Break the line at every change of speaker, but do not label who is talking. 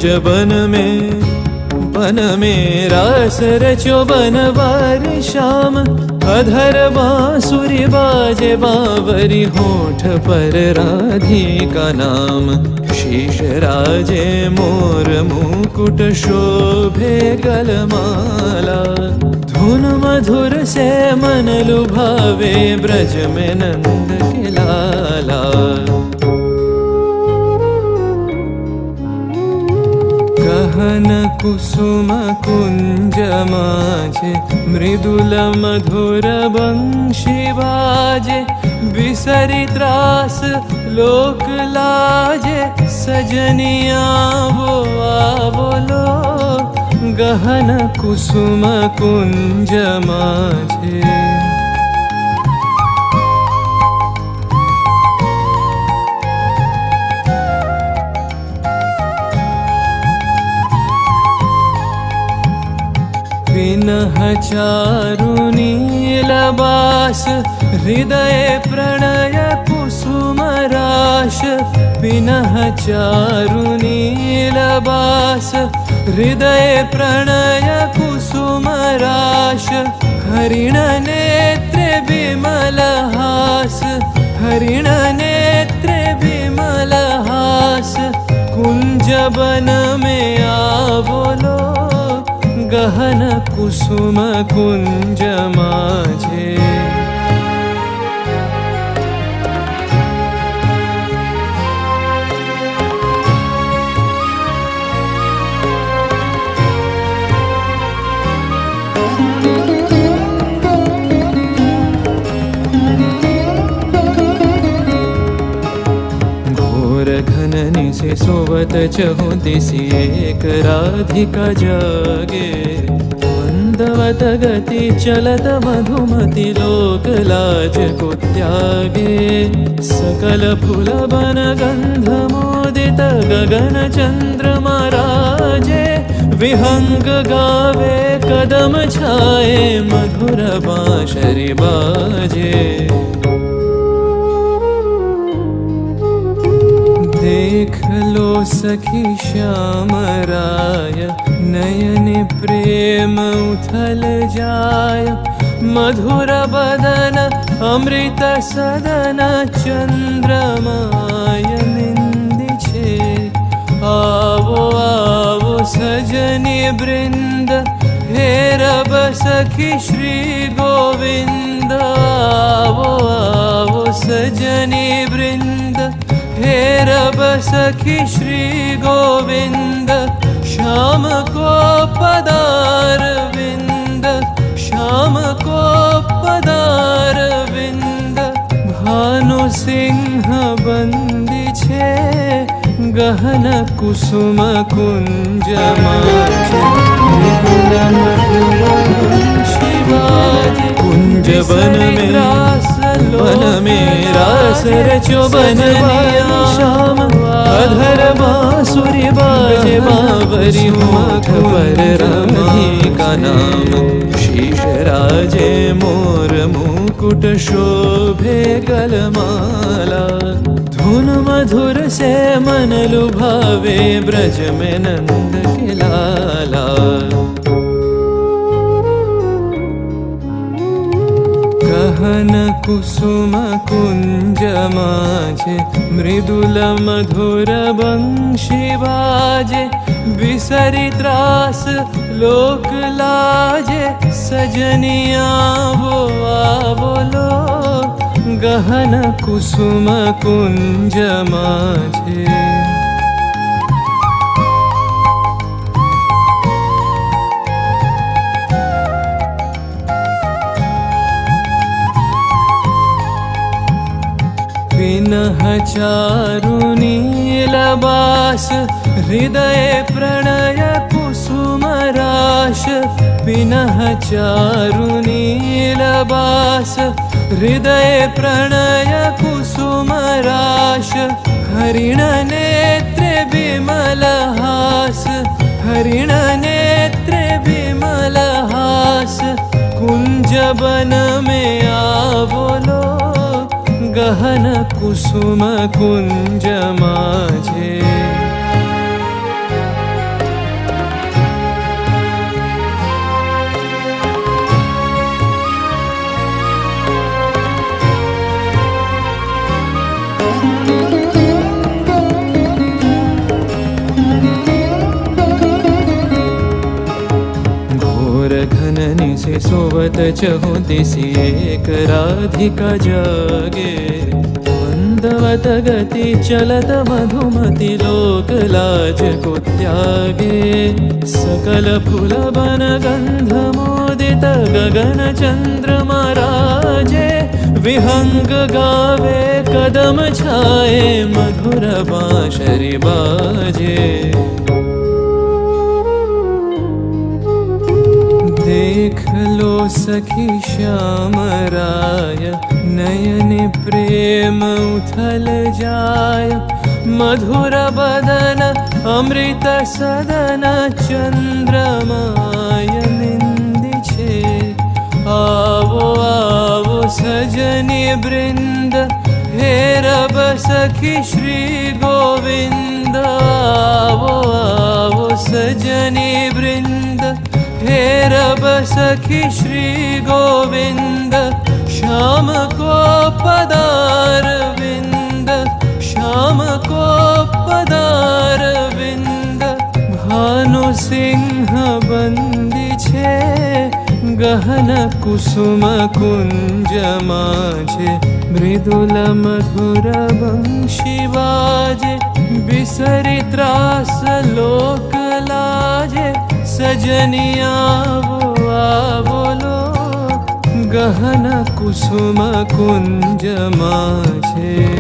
कुंज बन में रास रचो बनवार श्याम। अधर बांसुरी बाजे बावरी होठ पर राधिका नाम। शीश राजे मोर मुकुट शोभे गलमाला। धुन मधुर से मन लुभावे ब्रज में नंद के लाला। गहन कुसुम कुंज माझे मृदुल मधुर बंशी बाजे। बिसरी त्रास लोक लाजे सजनिया वो आवलो। गहन कुसुम कुंज माझे। पिनह चारु नीलबास हृदय प्रणय कुसुम राश। पिनह चारु नीलबास हृदय प्रणय कुसुम राश। हरिण नेत्रे विमल हास। हरिण नेत्रे विमल हास। कुंज बन में आवलो। गहन कुसुम कुंज माझे। घननी से सोवत चहु दिसि एक राधिका जागे। मंदवत गति चलत मधुमति लोक लाज को त्यागे। सकल फूल बन गंध मोदित गगन चंद्रमा राजे। विहंग गावे कदम छाए मधुर बांसुरी बाजे। देख लो सखी श्याम राय नयन प्रेम उथल जाय। मधुर बदन अमृत सदन चंद्रमाय निंदी छे। आवो आवो सजनी वृंद हेरब सखी श्री गोविंद। आवो आवो सजनी वृंद हेरब सखी श्री गोविंद। श्याम को पदार विंद। श्याम को पदार विंद। भानु सिंह बंदी छे गहन कुसुम कुंज माझे। कुंज बन में रास रचो बनवार श्याम। अधर बांसुरी बाजे बावरी होठ पर राधिका नाम। शीश राजे मोर मुकुट शोभे गलमाला। धुन मधुर से मन लुभावे ब्रज में नंद के लाला। गहन कुसुम कुंज माझे मृदुल मधुर बंशी बाजे। बिसरी त्रास लोक लाजे सजनिया वो आवलो। गहन कुसुम कुंज माझे। पिनह चारु नीलबास हृदय प्रणय कुसुम राश। पिनह चारु नीलबास हृदय प्रणय कुसुम राश। हरिण नेत्रे विमल हास। हरिण नेत्रे विमल हास। कुंज बन में आवलो। गहन कुसुम कुंज माझे। सोवत चहु दिसि एक राधिका जागे मंदवत गति चलत मधुमति लोक लाज को त्यागे सकल फूल बन गंध मोदित गगन चंद्रमा राजे विहंग गावे कदम छाए मधुर बांसुरी बाजे देख लो सखी श्याम राय नयन प्रेम उथल जाय मधुर बदन अमृत सदन चंद्रमाय निंदी छे आवो आवो सजनी वृंद हेरब सखी श्री गोविंद आवो आवो सजनी वृंद हेरब सखी श्री गोविंद श्याम को पदार विंद श्याम को पदार विंद भानु सिंह बंदी छे गहन कुसुम कुंज माझे मृदुल मधुर बंशी बाजे बिसरी त्रास लोक लाजे सजनिया वो आवोलो गहन कुसुम कुंज माझे।